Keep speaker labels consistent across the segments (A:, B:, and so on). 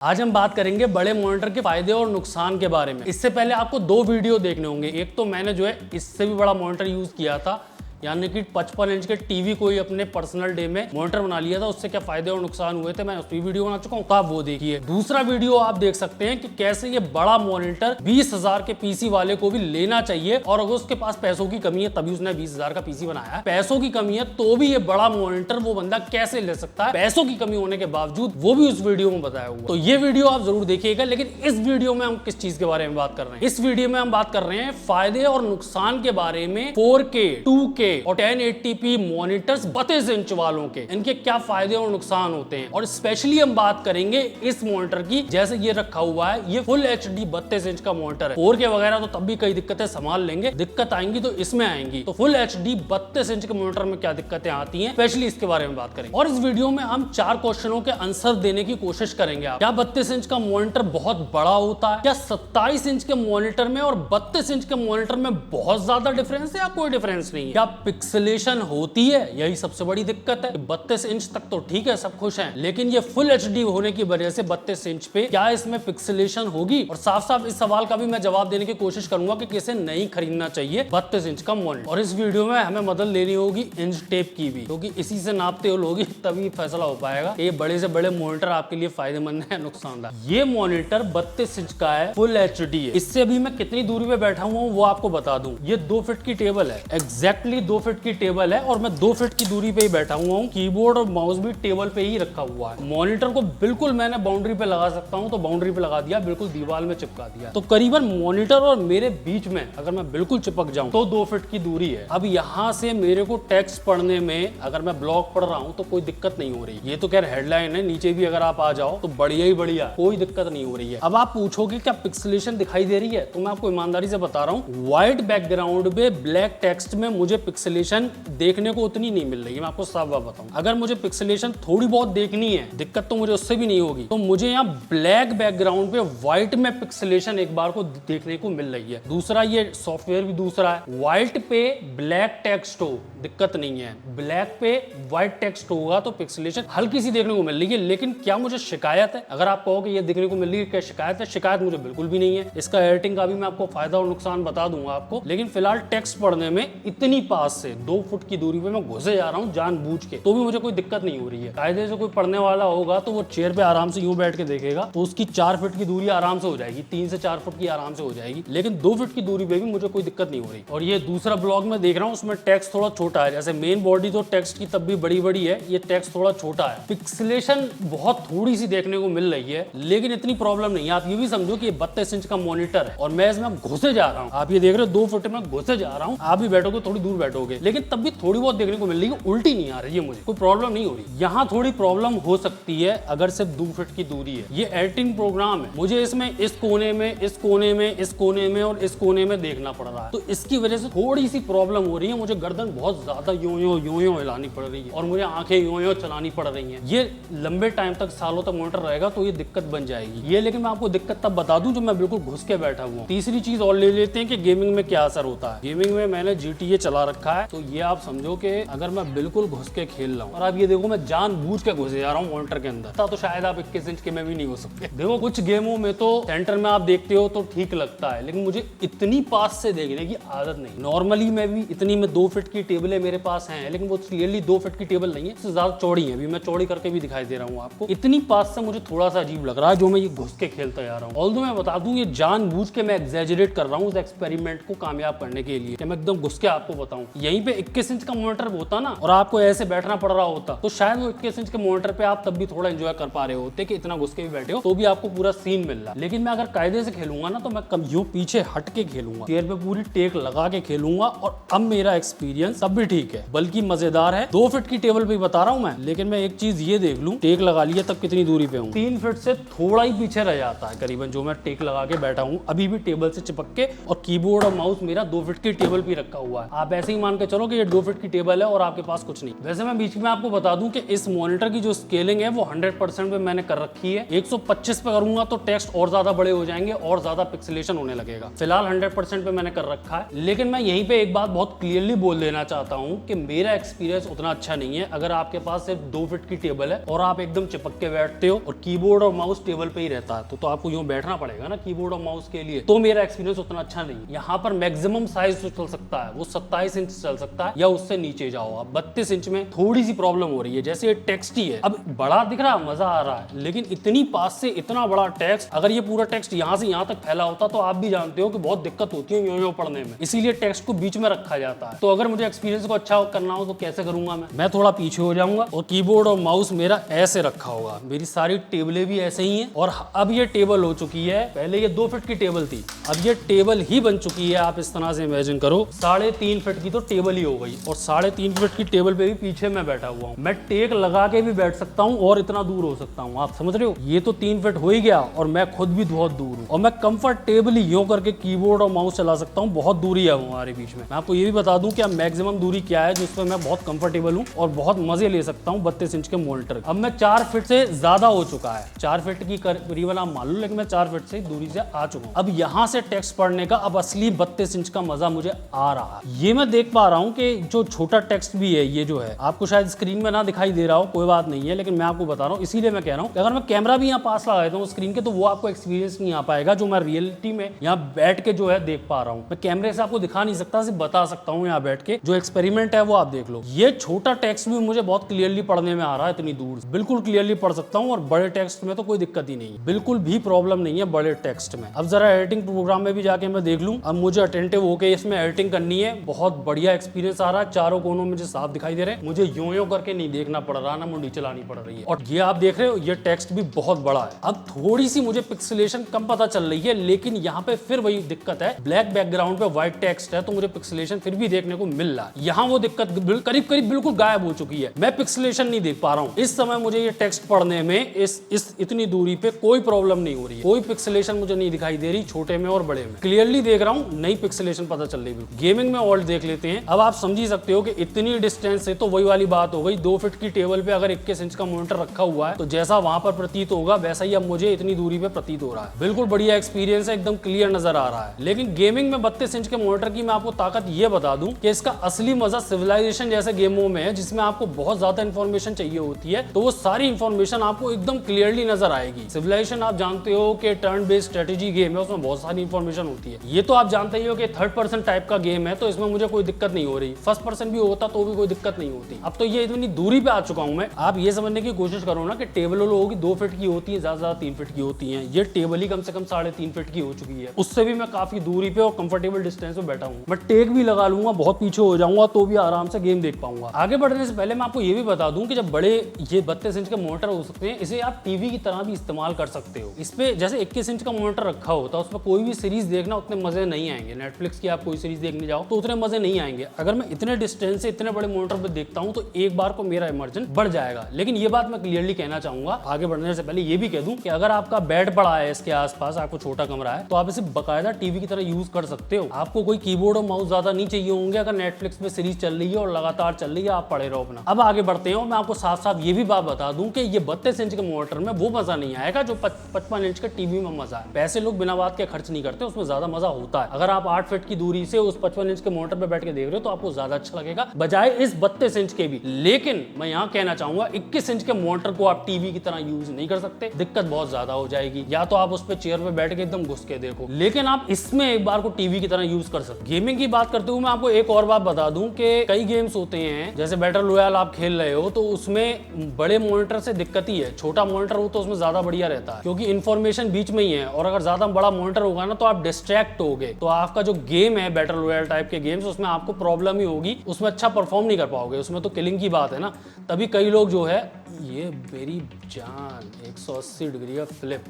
A: आज हम बात करेंगे बड़े मॉनिटर के फायदे और नुकसान के बारे में। इससे पहले आपको दो वीडियो देखने होंगे। एक तो मैंने जो है इससे भी बड़ा मॉनिटर यूज किया था, यानी कि 55 इंच के टीवी को ही अपने पर्सनल डे में मॉनिटर बना लिया था। उससे क्या फायदे और नुकसान हुए थे मैं उसकी वीडियो बना चुका हूँ, तो आप वो देखिए। दूसरा वीडियो आप देख सकते हैं कि कैसे ये बड़ा मॉनिटर 20,000 के पीसी वाले को भी लेना चाहिए, और अगर उसके पास पैसों की कमी है तभी उसने 20,000 का पीसी बनाया है। पैसों की कमी है तो भी ये बड़ा मॉनिटर वो बंदा कैसे ले सकता है पैसों की कमी होने के बावजूद, वो भी उस वीडियो में बताया हुआ। तो ये वीडियो आप जरूर देखिएगा। लेकिन इस वीडियो में हम किस चीज के बारे में बात कर रहे हैं? इस वीडियो में हम बात कर रहे हैं फायदे और नुकसान के बारे में 4K, 2K और 1080p मॉनिटर्स 32 इंच वालों के, इनके क्या फायदे और नुकसान होते हैं। और स्पेशली हम बात करेंगे इस मॉनिटर की, जैसे ये रखा हुआ है, ये फुल HD 32 इंच का मॉनिटर है। 4K वगैरह तो तब भी कई दिक्कतें संभाल लेंगे, दिक्कत आएंगी तो इसमें आएंगी। तो फुल HD 32 इंच के मॉनिटर में क्या दिक्कतें आती हैं, स्पेशली इसके बारे में बात करेंगे। और इस वीडियो में हम 4 क्वेश्चनों के आंसर देने की कोशिश करेंगे। क्या 32 इंच का मॉनिटर बहुत बड़ा होता है? क्या 27 इंच के मॉनिटर में और 32 इंच के मॉनिटर में बहुत ज्यादा डिफरेंस है या कोई डिफरेंस नहीं है? क्या पिक्सेलेशन होती है? यही सबसे बड़ी दिक्कत है। 32 इंच तक तो ठीक है, सब खुश हैं, लेकिन ये फुल HD होने की वजह से 32 इंच पे क्या इसमें पिक्सेलेशन होगी? और साफ साफ इस सवाल का भी मैं जवाब देने की कोशिश करूंगा कि किसे नहीं खरीदना चाहिए 32 इंच का मॉनिटर। और इस वीडियो में हमें मदद लेनी होगी इंच टेप की भी, क्योंकि इसी से नापते हो लोग तभी फैसला हो पाएगा ये बड़े से बड़े मॉनिटर आपके लिए फायदेमंद है नुकसानदायक। ये मॉनिटर 32 इंच का है, फुल HD है। इससे अभी मैं कितनी दूरी पे बैठा हुआ हूँ वो आपको बता दूं। ये 2 फीट की टेबल है, एग्जैक्टली 2 फीट की टेबल है, और मैं 2 फीट की दूरी पे ही बैठा हुआ हूँ। कीबोर्ड और माउस भी टेबल पे ही रखा हुआ है। मॉनिटर को बिल्कुल मैंने बाउंड्री पे लगा सकता हूँ तो बाउंड्री पे लगा दिया, बिल्कुल दीवार में चिपका दिया। तो करीबन मॉनिटर और मेरे बीच में अगर मैं बिल्कुल चिपक जाऊं तो 2 फीट की दूरी है। अब यहाँ से मेरे को टेक्स्ट पढ़ने में अगर मैं ब्लॉग पढ़ रहा हूँ तो कोई दिक्कत नहीं हो रही। ये तो खैर हेडलाइन है, नीचे भी अगर आप आ जाओ तो बढ़िया ही बढ़िया, कोई दिक्कत नहीं हो रही है। अब आप पूछोगे क्या पिक्सेलेशन दिखाई दे रही है? तो मैं आपको ईमानदारी से बता रहा हूँ, व्हाइट बैकग्राउंड पे ब्लैक टेक्स्ट में मुझे पिक्सेलेशन देखने को उतनी नहीं मिल रही है। मैं आपको साफ बात बताऊं, अगर मुझे पिक्सेलेशन थोड़ी बहुत देखनी है, दिक्कत तो मुझे उससे भी नहीं होगी, तो मुझे यहाँ ब्लैक बैकग्राउंड पे व्हाइट में पिक्सेलेशन एक बार को देखने को मिल रही है। दूसरा, ये सॉफ्टवेयर भी दूसरा है, व्हाइट पे ब्लैक टेक्स्ट हो दिक्कत नहीं है, ब्लैक पे व्हाइट टेक्स्ट होगा तो पिक्सेलेशन हल्की सी देखने को मिल रही है। लेकिन क्या मुझे शिकायत है? अगर आप कहो कि ये देखने को मिल रही है, क्या शिकायत है? शिकायत मुझे बिल्कुल भी नहीं है। इसका एडिटिंग का भी मैं आपको फायदा और नुकसान बता दूंगा आपको, लेकिन फिलहाल टेक्स्ट पढ़ने में इतनी पास से 2 फुट की दूरी पे मैं घुसे जा रहा हूँ जानबूझ के, तो भी मुझे कोई दिक्कत नहीं हो रही है। कायदे से कोई पढ़ने वाला होगा तो वो चेयर पे आराम से यूं बैठ के देखेगा तो उसकी 4 फीट की दूरी आराम से हो जाएगी, 3 से 4 फुट की आराम से हो जाएगी। लेकिन 2 फीट की दूरी पे भी मुझे कोई दिक्कत नहीं हो रही। और ये दूसरा ब्लॉग में देख रहा हूँ, उसमें टेक्स्ट थोड़ा छोटा है। जैसे मेन बॉडी तो टेक्स्ट की तब भी बड़ी बड़ी है, ये टेक्स्ट थोड़ा छोटा है। पिक्सेलेशन बहुत थोड़ी सी देखने को मिल रही है, लेकिन इतनी प्रॉब्लम नहीं है। आप ये भी समझो कि 32 इंच का मॉनिटर है और मैं इसमें घुसे जा रहा हूँ। आप ये देख रहे हो 2 फुट में घुसे जा रहा हूँ। आप भी बैठोगे थोड़ी दूर बैठोगे, लेकिन तब भी थोड़ी बहुत देखने को मिल रही है, उल्टी नहीं आ रही है, मुझे कोई प्रॉब्लम नहीं हो रही। यहाँ थोड़ी प्रॉब्लम हो सकती है अगर सिर्फ 2 फीट की दूरी है। ये एडिटिंग प्रोग्राम है, मुझे इसमें इस कोने में, इस कोने में, इस कोने में और इस कोने में देखना पड़ रहा है, तो इसकी वजह से थोड़ी सी प्रॉब्लम हो रही है। मुझे गर्दन बहुत ज्यादा यूं यूं हिलानी पड़ रही है और मुझे आंखें यूं चलानी पड़ रही हैं। ये लंबे टाइम तक, सालों तक मॉनिटर रहेगा तो ये दिक्कत बन जाएगी ये। लेकिन मैं आपको दिक्कत तब बता दूं जब मैं बिल्कुल घुस के बैठा हुआ। तीसरी चीज और ले लेते हैं कि गेमिंग में क्या असर होता है। गेमिंग में मैंने GTA चला रखा है, तो ये आप समझो कि अगर मैं बिल्कुल घुस के खेल रहा हूँ, और आप ये देखो मैं जानबूझ के घुसे जा रहा हूँ मॉनिटर के अंदर, तो शायद आप 21 इंच के में भी नहीं हो सकते। देखो कुछ गेमों में तो सेंटर में आप देखते हो तो ठीक लगता है, लेकिन मुझे इतनी पास से देखने की आदत नहीं। नॉर्मली मैं भी इतनी में 2 फीट की टेबलें मेरे पास हैं, लेकिन वो क्लियरली 2 फीट की टेबल नहीं है, इससे ज्यादा चौड़ी है। अभी मैं चौड़ी करके भी दिखाई दे रहा हूँ आपको। इतनी पास से मुझे थोड़ा सा अजीब लग रहा है जो मैं ये घुस के खेलता जा रहा हूँ। ऑल्दो मैं बता दूं, ये जानबूझ के मैं एग्जैजरेट कर रहा हूँ उस एक्सपेरिमेंट को कामयाब करने के लिए, कि मैं एकदम घुस के आपको बताऊं। यहीं पे 21 इंच का मॉनिटर होता ना और आपको ऐसे बैठना पड़ रहा होता, तो शायद वो 21 इंच के मॉनिटर पे आप तब भी थोड़ा एंजॉय कर पा रहे होते कि इतना घुस के भी बैठे हो तो भी आपको पूरा सीन मिल रहा है। लेकिन मैं अगर कायदे से खेलूंगा ना तो मैं कम यूं पीछे हट के खेलूंगा, चेयर पे पूरी टेक लगा के खेलूंगा, और अब मेरा एक्सपीरियंस तब भी ठीक है, बल्कि मजेदार है। 2 फीट की टेबल पे बता रहा हूं मैं, लेकिन मैं एक चीज ये देख लूं, टेक लगा लिया तब कितनी दूरी पे हूँ। 3 फीट से थोड़ा ही पीछे रह जाता है करीबन जो मैं टेक लगा के बैठा हूँ, अभी भी टेबल से चिपक के, और कीबोर्ड और माउस मेरा 2 फीट की टेबल पे रखा हुआ है। आप ऐसे ही मान के चलो कि ये 2 फीट की टेबल है और आपके पास कुछ नहीं। वैसे मैं बीच में आपको बता दूं कि इस मॉनिटर की जो स्केलिंग है वो 100% पे मैंने कर रखी है। 125 पे करूंगा तो टेक्स्ट और ज्यादा बड़े हो जाएंगे और ज्यादा पिक्सेलेशन होने लगेगा। फिलहाल 100% पे मैंने कर रखा है, लेकिन मैं यहीं पे एक बात बहुत क्लियरली बोल देना चाहता हूं कि मेरा एक्सपीरियंस उतना अच्छा नहीं है। अगर आपके पास सिर्फ 2 फीट की टेबल है और आप एकदम चिपक के बैठते हो और कीबोर्ड और माउस टेबल पे ही रहता है तो आपको यूं बैठना पड़ेगा ना कीबोर्ड और माउस के लिए, तो मेरा एक्सपीरियंस उतना अच्छा नहीं। यहाँ पर मैक्सिमम साइज चल सकता है वो 27 इंच चल सकता है या उससे नीचे जाओ आप। 32 इंच में थोड़ी सी प्रॉब्लम हो रही है, जैसे ये टेक्स्ट ही है। अब बड़ा दिख रहा है, मजा आ रहा है, लेकिन इतनी पास से इतना बड़ा टेक्स्ट, अगर ये पूरा टेक्स्ट यहाँ से यहाँ तक फैला होता तो आप भी जानते हो कि बहुत दिक्कत होती है यूं पढ़ने में, इसीलिए टेक्स्ट को बीच में रखा जाता है। तो अगर मुझे एक्सपीरियंस को अच्छा करना हो तो कैसे करूंगा मैं थोड़ा पीछे हो जाऊंगा और कीबोर्ड और माउस मेरा ऐसे रखा होगा। मेरी सारी टेबलें भी ऐसे ही हैं और अब ये टेबल हो चुकी है, पहले ये 2 फीट की टेबल थी, अब ये टेबल ही बन चुकी है। आप इस तरह से इमेजिन करो 3.5 फीट की तो टेबल ही हो गई और 3.5 फीट की टेबल पे भी पीछे मैं बैठा हुआ हूँ। मैं टेक लगा के भी बैठ सकता हूँ और इतना दूर हो सकता हूँ, आप समझ रहे हो। ये तो 3 फीट हो ही गया और मैं खुद भी बहुत दूर हूँ और मैं कंफर्टेबली यूं करके कीबोर्ड और माउस चला सकता हूँ। बहुत दूरी है हमारे बीच में। मैं आपको ये भी बता दूं कि अब मैक्सिमम दूरी क्या है जिसमें मैं बहुत कंफर्टेबल हूँ और बहुत मजे ले सकता हूँ 32 इंच के मॉनिटर। अब मैं 4 फीट से ज्यादा हो चुका है, 4 फीट की करीबन आप मान लो, लेकिन मैं 4 फीट से दूरी से आ चुका हूँ। अब यहाँ से टेक्स्ट पढ़ने का अब असली 32 इंच का मजा मुझे आ रहा है। ये मैं देख पा रहा हूँ कि जो छोटा टेक्स्ट भी है, ये जो है आपको शायद स्क्रीन में ना दिखाई दे रहा हो, कोई बात नहीं है, लेकिन मैं आपको बता रहा हूँ, इसीलिए मैं कह रहा हूँ अगर मैं कैमरा भी यहाँ पास लगा देता हूँ स्क्रीन के तो वो आपको एक्सपीरियंस नहीं आ पाएगा जो मैं रियलिटी में यहाँ बैठ के जो है देख पा रहा हूँ। मैं कैमरे से आपको दिखा नहीं सकता, सिर्फ बता सकता हूँ यहाँ बैठ के। जो एक्सपेरिमेंट है वो आप देख लो। ये छोटा टेक्स्ट भी मुझे बहुत क्लियरली पढ़ने में आ रहा है, इतनी दूर बिल्कुल क्लियरली पढ़ सकता हूँ और बड़े टेक्स्ट में तो कोई दिक्कत ही नहीं, बिल्कुल भी प्रॉब्लम नहीं है बड़े टेक्स्ट में। अब जरा एडिटिंग प्रोग्राम में भी जाके मैं देख लूँ, अब मुझे अटेंटिव होकर इसमें एडिटिंग करनी है। बहुत बढ़िया एक्सपीरियंस आ रहा है, चारों कोनों मुझे साफ दिखाई दे रहे हैं, मुझे यूं करके नहीं देखना पड़ रहा, ना मुंडी चलानी पड़ रही है। और ये आप देख रहे हो ये टेक्स्ट भी बहुत बड़ा है। अब थोड़ी सी मुझे पिक्सेलेशन कम पता चल रही है, लेकिन यहाँ पे फिर वही दिक्कत है, ब्लैक बैकग्राउंड पे व्हाइट टेक्स्ट है तो मुझे पिक्सेलेशन फिर भी देखने को मिल रहा है। यहाँ वो दिक्कत करीब करीब बिल्कुल गायब हो चुकी है, मैं पिक्सेलेशन नहीं देख पा रहा हूँ। इस समय मुझे ये टेक्स्ट पढ़ने में इस इतनी दूरी पे कोई प्रॉब्लम नहीं हो रही है, कोई पिक्सेलेशन मुझे नहीं दिखाई दे रही, छोटे में और बड़े में क्लियरली देख रहा हूँ, नई पिक्सेलेशन पता चल रही है। गेमिंग में ऑल्ट देख लेते हैं। अब आप समझ ही सकते हो कि इतनी डिस्टेंस से तो वही वाली बात हो गई, 2 फीट की टेबल पे अगर 21 इंच का मॉनिटर रखा हुआ है तो जैसा वहां पर प्रतीत होगा वैसा ही अब मुझे इतनी दूरी पे प्रतीत हो रहा है। बिल्कुल बढ़िया एक्सपीरियंस है, एकदम क्लियर नजर आ रहा है। लेकिन गेमिंग में 32 इंच के मॉनिटर की मैं आपको ताकत ये बता दूं कि इसका असली मजा सिविलाइजेशन जैसे गेमों में है, जिसमें आपको बहुत ज्यादा इंफॉर्मेशन चाहिए होती है, तो वो सारी इंफॉर्मेशन आपको एकदम क्लियरली नजर आएगी। सिविलाइजेशन आप जानते हो कि टर्न बेस्ड स्ट्रेटेजी गेम है, उसमें बहुत सारी इंफॉर्मेशन होती है। ये तो आप जानते ही हो कि 3rd पर्सन टाइप का गेम है, तो इसमें मुझे कोई दिक्कत नहीं हो रही। 1st पर्सन भी होता तो भी कोई दिक्कत नहीं होती। अब तो ये इतनी दूरी पे आ चुका हूं मैं। आप ये समझने की कोशिश करो ना कि टेबल होगी 2 फीट की होती है, ज्यादा 3 फीट की होती है, ये टेबल ही कम से कम 3.5 फीट की हो चुकी है। उससे भी मैं काफी दूरी पे और कंफर्टेबल डिस्टेंस पे बैठा हूँ। मैं टेक भी लगा लूंगा, बहुत पीछे हो जाऊंगा तो भी आराम से गेम देख पाऊंगा। आगे बढ़ने से पहले मैं आपको ये भी बता दूं कि जब बड़े ये 32 इंच के मॉनिटर हो सकते हैं, इसे आप टीवी की तरह भी इस्तेमाल कर सकते हो। इस पे जैसे 21 इंच का मॉनिटर रखा होता है, उसमें कोई भी सीरीज देखना उतने मजे नहीं आएंगे। नेटफ्लिक्स की आप कोई सीरीज देखने जाओ तो उतने मजे नहीं आएंगे। अगर मैं इतने डिस्टेंस से इतने बड़े मॉनिटर पे देखता हूं तो एक बार को मेरा इमर्जन बढ़ जाएगा। लेकिन ये बात मैं क्लियरली कहना चाहूंगा, आगे बढ़ने से पहले ये भी कह दूं कि अगर आपका बेड पड़ा है इसके आसपास, आपको छोटा कमरा है, तो आप इसे बकायदा टीवी की तरह यूज कर सकते हो। आपको कोई कीबोर्ड और माउस ज्यादा नहीं चाहिए होंगे अगर नेटफ्लिक्स पे सीरीज चल रही है और लगातार चल रही है, आप पड़े रहो अपना। अब आगे बढ़ते हैं और मैं आपको साथ साथ ये भी बात बता दूं कि ये 32 इंच के मॉनिटर में वो मजा नहीं आएगा जो 55 इंच के टीवी में मजा है। पैसे लोग बिना बात के खर्च नहीं करते, उसमें ज्यादा मजा होता है। अगर आप 8 फीट की दूरी से उस 55 इंच के मॉनिटर पे बैठ के देख रहे हो तो आपको ज्यादा अच्छा लगेगा बजाय इस 32 इंच के भी। लेकिन मैं यहाँ कहना चाहूंगा 21 इंच के मॉनिटर को आप टीवी की तरह यूज नहीं कर सकते, दिक्कत बहुत ज्यादा हो जाएगी। या तो आप उस पे चेयर पे बैठ के एकदम घुस के देखो, लेकिन आप इसमें एक बार को टीवी की तरह यूज कर सकते। गेमिंग की बात करते हुए मैं आपको एक और बात बता दूं कि कई गेम्स होते हैं जैसे बैटल रॉयल आप खेल रहे हो तो उसमें बड़े मॉनिटर से दिक्कत ही है। छोटा मॉनिटर हो तो उसमें ज्यादा बढ़िया रहता है क्योंकि इन्फॉर्मेशन बीच में ही है, और अगर ज्यादा बड़ा मॉनिटर होगा ना तो आप डिस्ट्रैक्ट होगे, तो आपका जो गेम है बैटल रॉयल टाइप के गेम्स उसमें आपको प्रॉब्लम ही होगी, उसमें अच्छा परफॉर्म नहीं कर पाओगे। उसमें तो किलिंग की बात है ना, तभी कई लोग जो है ये मेरी जान 180 डिग्री का फ्लिप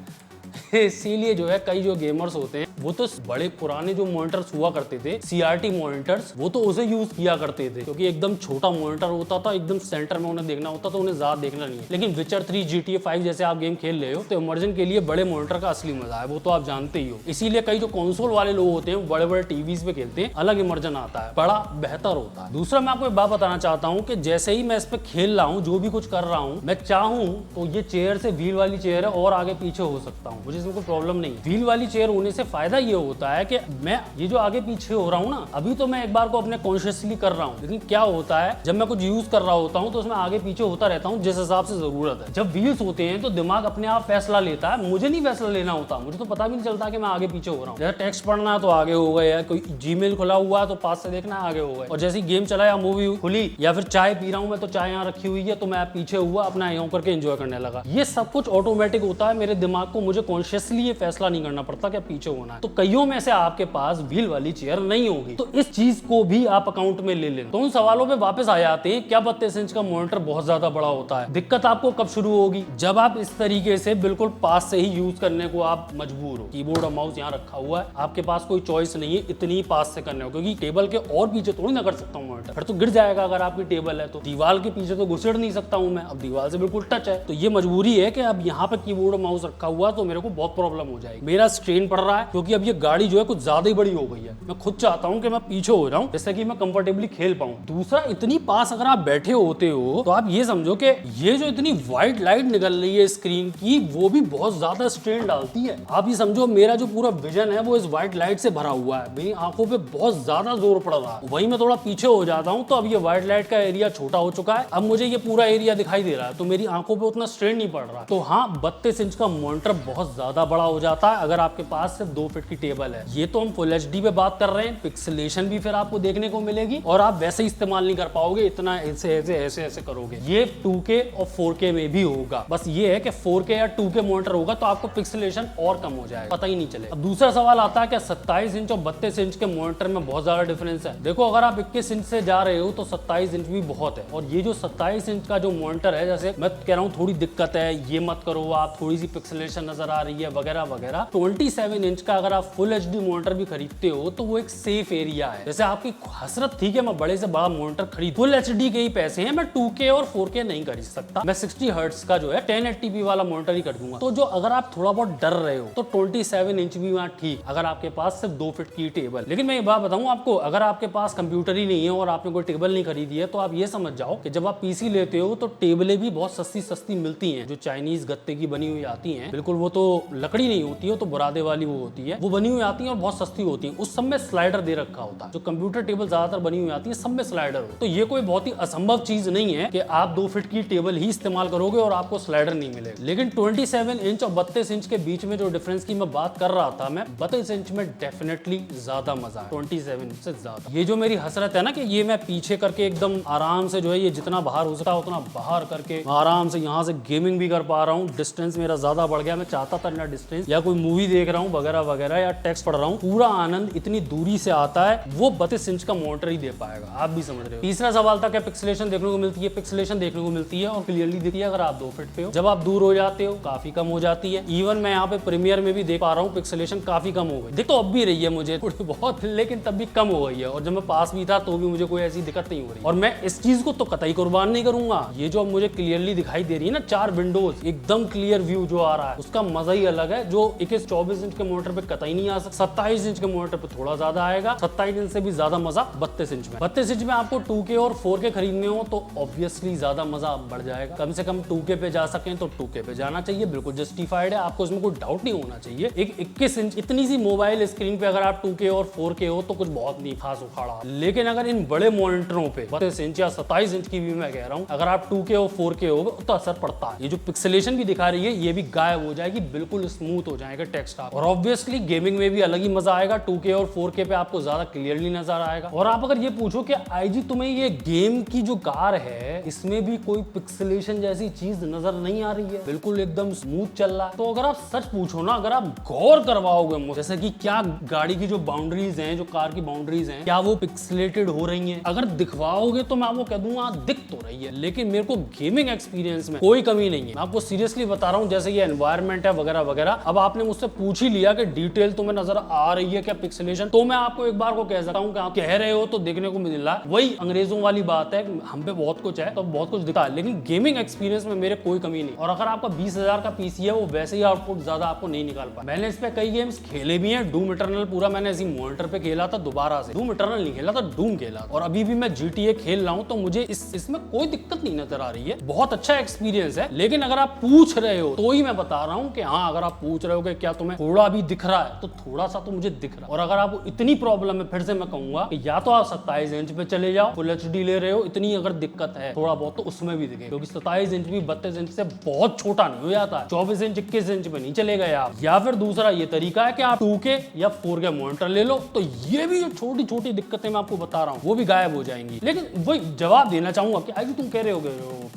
A: इसीलिए जो है कई जो गेमर्स होते हैं वो तो बड़े पुराने जो मॉनिटर्स हुआ करते थे, CRT मॉनिटर्स, वो तो उसे यूज किया करते थे क्योंकि एकदम छोटा मॉनिटर होता था, एकदम सेंटर में उन्हें देखना होता, तो उन्हें ज्यादा देखना नहीं है। लेकिन विचर 3, GTA 5 जैसे आप गेम खेल रहे हो तो इमर्जन के लिए बड़े मॉनिटर का असली मजा है, वो तो आप जानते ही हो। इसीलिए कई जो कंसोल वाले लोग होते हैं बड़े बड़े टीवीज पे खेलते हैं, अलग इमर्जन आता है, बड़ा बेहतर होता है। दूसरा मैं आपको एक बात बताना चाहता हूँ कि जैसे ही मैं इस पे खेल रहा हूँ, जो भी कुछ कर रहा हूँ, मैं चाहूँ तो ये चेयर से व्हील वाली चेयर है और आगे पीछे हो सकता हूँ, मुझे इसमें कोई प्रॉब्लम नहीं। व्हील वाली चेयर होने से फायदा ये होता है कि मैं ये जो आगे पीछे हो रहा हूँ ना, अभी तो मैं एक बार को अपने कॉन्शियसली कर रहा हूँ, लेकिन क्या होता है जब मैं कुछ यूज कर रहा होता हूँ तो उसमें आगे पीछे होता रहता हूँ जिस हिसाब से जरूरत है। जब व्हील्स होते हैं तो दिमाग अपने आप फैसला लेता है, मुझे नहीं फैसला लेना होता, मुझे तो पता भी नहीं चलता कि मैं आगे पीछे हो रहा हूँ। जैसे टेक्स्ट पढ़ना है तो आगे हो गए, या कोई जीमेल खुला हुआ है तो पास से देखना है, आगे हो गए। और जैसे गेम चला या मूवी खुली या फिर चाय पी रहा हूँ मैं तो चाय यहाँ रखी हुई है तो मैं पीछे हुआ अपना यहाँ करके एंजॉय करने लगा। ये सब कुछ ऑटोमेटिक होता है मेरे दिमाग को, मुझे कॉन्शियसली ये फैसला नहीं करना पड़ता कि पीछे होना है। तो कईयों में से आपके पास व्हील वाली चेयर नहीं होगी, तो इस चीज को भी आप अकाउंट में ले लें। तो उन सवालों पे वापस आ जाते हैं, क्या 32 इंच का मॉनिटर बहुत ज्यादा बड़ा होता है? दिक्कत आपको कब शुरू होगी? जब आप इस तरीके से बिल्कुल पास से ही यूज करने को आप मजबूर हो, कीबोर्ड और माउस यहाँ रखा हुआ है, आपके पास कोई चॉइस नहीं है, इतनी ही पास से करने हो, क्योंकि टेबल के और पीछे थोड़ी ना कर सकता हूँ मॉनिटर, फिर तो गिर जाएगा। अगर आपकी टेबल है तो दीवार के पीछे तो घुसेड़ नहीं सकता हूँ मैं, अब दीवार से बिल्कुल टच है, तो ये मजबूरी है कि अब यहाँ पे कीबोर्ड और माउस रखा हुआ तो मेरे को बहुत प्रॉब्लम हो जाएगी। मेरा स्ट्रेन पड़ रहा है क्योंकि अब ये गाड़ी जो है कुछ ज्यादा ही बड़ी हो गई है। मैं खुद चाहता हूँ कि मैं पीछे हो जाऊं जिससे कि मैं कंफर्टेबली खेल पाऊं। दूसरा, इतनी पास अगर आप बैठे होते हो तो आप ये समझो कि ये जो इतनी व्हाइट लाइट निकल रही है स्क्रीन की, वो भी बहुत ज्यादा स्ट्रेन डालती है। आप ये समझो मेरा जो पूरा विजन है वो इस व्हाइट लाइट से भरा हुआ है, मेरी आंखों पे बहुत ज्यादा जोर पड़ रहा है। वही मैं थोड़ा पीछे हो जाता हूँ तो अब ये व्हाइट लाइट का एरिया छोटा हो चुका है, अब मुझे ये पूरा एरिया दिखाई दे रहा है, तो मेरी आंखों पे उतना स्ट्रेन नहीं पड़ रहा। तो हाँ, 32 इंच का मॉनिटर बहुत ज्यादा बड़ा हो जाता है अगर आपके पास सिर्फ 2 फीट की टेबल है। ये तो हम फुल HD पे बात कर रहे हैं, पिक्सेलेशन भी फिर आपको देखने को मिलेगी और आप वैसे इस्तेमाल नहीं कर पाओगे, इतना ऐसे ऐसे ऐसे ऐसे करोगे। ये 2K और 4K में भी होगा, बस ये है कि 4K या 2K मॉनिटर होगा तो आपको पिक्सेलेशन और कम हो जाएगा, पता ही नहीं चलेगा। अब दूसरा सवाल आता है कि 27 इंच और 32 इंच के मॉनिटर में बहुत ज्यादा डिफरेंस है। देखो, अगर आप 21 इंच से जा रहे हो तो 27 इंच भी बहुत है, और ये जो 27 इंच का जो मॉनिटर है, जैसे मैं कह रहा हूँ थोड़ी दिक्कत है, ये मत करो आप, थोड़ी सी पिक्सेलेशन नजर आ रही है वगैरह वगैरह। 27 इंच का अगर आप फुल HD मॉनिटर भी खरीदते हो तो वो एक सेफ एरिया है। जैसे आपकी हसरत थी कि मैं बड़े से बड़ा मॉनिटर खरीद, फुल HD के ही पैसे हैं, मैं 2K और 4K नहीं खरीद सकता, मैं 60 हर्ट्ज का जो है 1080p वाला मॉनिटर ही कर दूंगा। तो जो अगर आप थोड़ा बहुत डर रहे हो तो 27 इंच भी वहाँ ठीक, अगर आपके पास सिर्फ 2 फीट की टेबल। लेकिन मैं ये बात बताऊं आपको, अगर आपके पास कंप्यूटर ही नहीं है और आपने कोई टेबल नहीं खरीदी है तो आप ये समझ जाओ कि जब आप PC लेते हो तो टेबलें भी बहुत सस्ती सस्ती मिलती हैं, जो चाइनीज गत्ते की बनी हुई आती हैं, बिल्कुल वो तो लकड़ी नहीं होती है, तो बुरादे वाली वो होती है, वो बनी हुई आती है और बहुत सस्ती होती है। उस सब में स्लाइडर दे रखा होता है, जो कंप्यूटर टेबल ज्यादातर बनी हुई आती है सब में स्लाइडर हो। तो ये कोई बहुत ही असंभव चीज नहीं है कि आप 2 फीट की टेबल ही इस्तेमाल करोगे और आपको स्लाइडर नहीं मिलेगा। लेकिन 27 इंच और 32 इंच के बीच में जो डिफरेंस की मैं बात कर रहा था, मैं 32 इंच में डेफिनेटली ज्यादा मजा है 27 इंच से ज्यादा। ये जो मेरी हसरत है ना कि ये मैं पीछे करके एकदम आराम से जो है, ये जितना बाहर हो सकता है उतना बाहर करके आराम से यहाँ से गेमिंग भी कर पा रहा हूँ। डिस्टेंस मेरा ज्यादा बढ़ गया, मैं चाहता था ना डिस्टेंस, या कोई मूवी देख रहा हूँ वगैरह वगैरह, या टेक्स्ट पढ़ रहा हूँ, पूरा आनंद इतनी दूरी से आता है, वो 32 इंच का मॉनिटर ही दे पाएगा, आप भी समझ रहे हो। तीसरा सवाल था क्या पिक्सेलेशन देखने को मिलती है? पिक्सेलेशन देखने को मिलती है और क्लियरली दिखती है अगर आप 2 फीट पे हो। जब आप दूर हो जाते हो काफी कम हो जाती है। इवन मैं यहाँ पे प्रीमियर में भी देख पा रहा हूँ पिक्सेलेशन काफी कम हो गई, देख तो अब भी रही है मुझे थोड़ी बहुत, लेकिन तब भी कम हो गई है, और जब मैं पास भी था तो भी मुझे कोई ऐसी दिक्कत नहीं हो रही। और मैं इस चीज को तो कतई कुर्बान नहीं करूंगा, ये जो मुझे क्लियरली दिखाई दे रही है ना 4 विंडोज, एकदम क्लियर व्यू जो आ रहा है, उसका मजा ही अलग है, जो 21-24 इंच के मॉनिटर पे कतई नहीं आ सकता। 27 इंच के मॉनिटर पे थोड़ा ज्यादा आएगा, 27 इंच से भी ज्यादा मजा 32 इंच में। 32 इंच में आपको 2K और 4K खरीदने हो तो ऑब्वियसली ज्यादा मजा बढ़ जाएगा। कम से कम 2K पे जा सकें तो 2K पे जाना चाहिए, बिल्कुल जस्टिफाइड है, आपको इसमें कोई डाउट नहीं होना चाहिए। एक 21 इंच इतनी सी मोबाइल स्क्रीन पे अगर आप 2K और 4K हो तो कुछ बहुत नहीं खास उखाड़ा। लेकिन अगर इन बड़े मॉनिटरों पे 32 इंच या 27 इंच की भी मैं कह रहा हूँ, अगर आप 2K और 4K हो तो असर पड़ता है। ये जो पिक्सेलेशन भी दिखा रही है ये भी गायब हो जाएगी, बिल्कुल स्मूथ हो जाएगा टेक्स्ट आप, और ऑब्वियसली गेमिंग में भी अलग ही मजा आएगा। 2K और 4K पे आपको ज्यादा क्लियरली नजर आएगा। और आप अगर ये पूछो कि IG तुम्हें ये गेम की जो कार है इसमें भी कोई पिक्सेलेशन जैसी चीज नजर नहीं आ रही है, बिल्कुल एकदम स्मूथ चल रहा है, तो अगर आप सच पूछो ना, अगर आप गौर करवाओगे जैसे कि क्या गाड़ी की जो बाउंड्रीज हैं, जो कार की बाउंड्रीज हैं, क्या वो पिक्सेलेटेड हो रही हैं, अगर दिखवाओगे तो मैं आपको कह दूंगा दिख तो रही है, लेकिन मेरे को गेमिंग एक्सपीरियंस में कोई कमी नहीं है। मैं आपको सीरियसली बता रहा हूँ, जैसे ये एनवायरमेंट है वगैरह वगैरह वगैरह। अब आपने मुझसे पूछ ही लिया कि डिटेल तुम्हें नजर आ रही है क्या पिक्सेलेशन, तो मैं आपको एक बार को कह सकता हूँ कि आप कह रहे हो तो देखने को मिल रहा है। वही अंग्रेजों वाली बात है, हम पे बहुत कुछ है तो बहुत कुछ दिखा है, लेकिन गेमिंग एक्सपीरियंस में मेरे कोई कमी नहीं। और अगर आपका 20,000 का पीसी है वो वैसे ही आउटपुट ज्यादा आपको नहीं निकाल पाए। मैंने इस पे कई गेम्स खेले भी हैं। डूम इटर्नल पूरा मैंने इसी मॉनिटर पे खेला था दोबारा से। डूम इटर्नल नहीं खेला था, डूम खेला। और अभी भी मैं GTA खेल रहा हूँ, तो मुझे इसमें कोई दिक्कत नहीं नजर आ रही है। बहुत अच्छा एक्सपीरियंस है। लेकिन अगर आप पूछ रहे हो तो ही मैं बता रहा हूँ कि हाँ, अगर आप पूछ रहे हो कि क्या तुम्हें थोड़ा भी दिख रहा है, तो थोड़ा सा तो मुझे दिख रहा है। और अगर आपको इतनी प्रॉब्लम है, फिर से मैं कहूंगा कि या तो आप 27 इंच पे चले जाओ, फुल HD ले रहे हो, इतनी अगर दिक्कत है थोड़ा बहुत तो उसमें भी दिखे, क्योंकि 27 इंच भी 32 इंच से बहुत छोटा नहीं हो जाता है। 24 इंच 21 इंच पे नहीं चले गए आप। या फिर दूसरा ये तरीका है कि आप 2K या 4K मॉनिटर ले लो, तो ये भी जो छोटी छोटी दिक्कतें मैं आपको बता रहा हूँ वो भी गायब हो जाएंगी। लेकिन वही जवाब देना चाहूंगा कि आज तुम कह रहे हो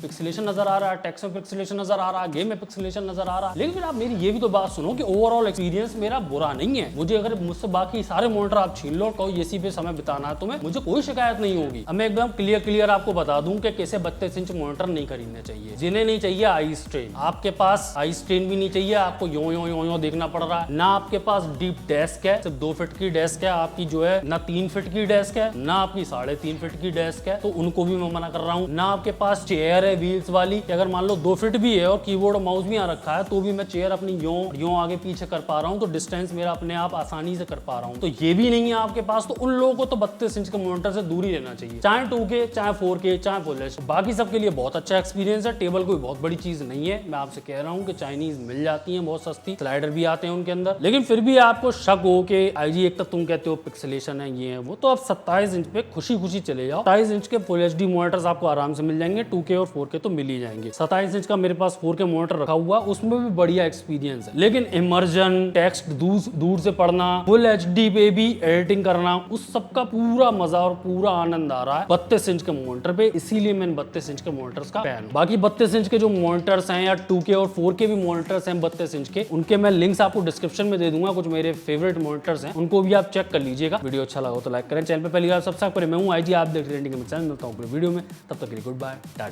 A: पिक्सेलेशन नजर आ रहा है, टेक्स्ट में पिक्सेलेशन नजर आ रहा है, गेम में पिक्सेलेशन नजर आ रहा है, लेकिन फिर आप मेरी ये भी तो बात सुनो कि ओवरऑल एक्सपीरियंस मेरा बुरा नहीं है। मुझे अगर मुझसे बाकी सारे मॉनिटर आप छीन लो, कहो एसी पे समय बिताना है तुम्हें, मुझे कोई शिकायत नहीं होगी। अब मैं एकदम क्लियर आपको बता दूं कि कैसे 32 इंच मॉनिटर नहीं खरीदने चाहिए। जिन्हें नहीं चाहिए आई स्ट्रेन, आपके पास आई स्ट्रेन भी नहीं चाहिए, आपको यो देखना पड़ रहा है ना। आपके पास डीप डेस्क है, सिर्फ 2 फीट की डेस्क है आपकी, जो है ना 3 फीट की डेस्क है, ना आपकी 3.5 फीट की डेस्क है, तो उनको भी मैं मना कर रहा हूँ। ना आपके पास चेयर है व्हील्स वाली, कि अगर मान लो 2 फीट भी है और कीबोर्ड और माउस भी यहाँ रखा है, तो भी मैं चेयर अपनी यो आगे पीछे कर पा रहा हूँ, तो डिस्टेंस मेरा अपने आप आसानी से कर पा रहा हूँ। तो ये भी नहीं है आपके पास, तो उन लोगों को तो 32 इंच के मॉनिटर से दूर ही रहना चाहिए, चाहे 2K चाहे 4K चाहे फुल एच। बाकी सबके लिए बहुत अच्छा एक्सपीरियंस है। टेबल कोई बहुत बड़ी चीज नहीं है, मैं आपसे कह रहा हूँ कि चाइनीज मिल जाती है बहुत सस्ती, स्लाइडर भी आते हैं उनके अंदर। लेकिन फिर भी आपको शक हो कि IG एक तक तुम कहते हो पिक्सेलेशन है ये है वो, तो आप 27 इंच पे खुशी खुशी चले जाओ। 27 इंच के फुल HD मॉनिटर्स आपको आराम से मिल जाएंगे, 2K और 4K तो मिल ही जाएंगे। 27 इंच का मेरे पास 4K मॉनिटर रखा हुआ, उसमें भी बढ़िया एक्सपीरियंस है। लेकिन इमर्जन, टेक्स्ट दूर से पढ़ना, फुल HD पे भी एडिटिंग करना, उस सब का पूरा मजा और पूरा आनंद आ रहा है 32 इंच के मॉनिटर पे। इसीलिए मैंने 32 इंच के मॉनिटर्स का फैन। बाकी 32 इंच के जो मॉनिटर्स हैं या 2K और 4K भी मॉनिटर्स हैं 32 इंच के, उनके मैं लिंक्स आपको डिस्क्रिप्शन में दे दूंगा। कुछ मेरे फेवरेट मॉनिटर्स हैं, उनको भी आप चेक कर लीजिएगा। वीडियो अच्छा लगा हो तो लाइक करें, चैनल पे पहली बार सब्सक्राइब करें। मैं हूं IG, आप देख रहे हैं चैनल। मिलता हूं अगले वीडियो में, तब तक के लिए गुड बाय, टाटा।